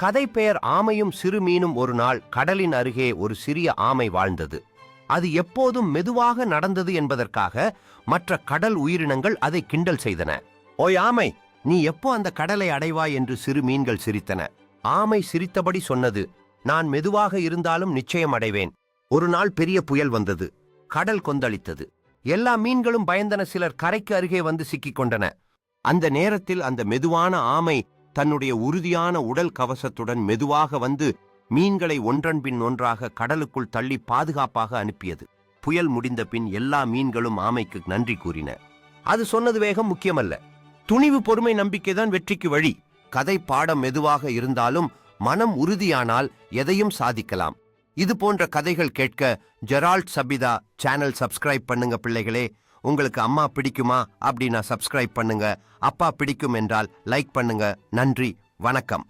கதை பெயர் ஆமையும் சிறு மீனும். ஒரு நாள் கடலின் அருகே ஒரு சிறிய ஆமை வாழ்ந்தது. அது எப்போதும் மெதுவாக நடந்தது என்பதற்காக மற்ற கடல் உயிரினங்கள் அதை கிண்டல் செய்தன. ஓய் ஆமை, நீ எப்போ அந்த கடலை அடைவாய் என்று சிறு மீன்கள் சிரித்தன. ஆமை சிரித்தபடி சொன்னது, நான் மெதுவாக இருந்தாலும் நிச்சயம் அடைவேன். ஒரு நாள் பெரிய புயல் வந்தது. கடல் கொந்தளித்தது. எல்லா மீன்களும் பயந்தன. சிலர் கரைக்கு அருகே வந்து சிக்கிக் கொண்டன. அந்த நேரத்தில் அந்த மெதுவான ஆமை தன்னுடைய உறுதியான உடல் கவசத்துடன் மெதுவாக வந்து மீன்களை ஒன்றன் பின் ஒன்றாக கடலுக்குள் தள்ளி பாதுகாப்பாக அனுப்பியது. புயல் முடிந்த பின் எல்லா மீன்களும் ஆமைக்கு நன்றி கூறின. அது சொன்னது வேகம் முக்கியமல்ல, துணிவு, பொறுமை, நம்பிக்கைதான் வெற்றிக்கு வழி. கதை பாடம் மெதுவாக இருந்தாலும் மனம் உறுதியானால் எதையும் சாதிக்கலாம். இது போன்ற கதைகள் கேட்க ஜெரால்ட் சபிதா சேனல் சப்ஸ்கிரைப் பண்ணுங்க பிள்ளைகளே. உங்களுக்கு அம்மா பிடிக்குமா அப்படின்னா சப்ஸ்கிரைப் பண்ணுங்க. அப்பா பிடிக்கும் என்றால் லைக் பண்ணுங்க. நன்றி, வணக்கம்.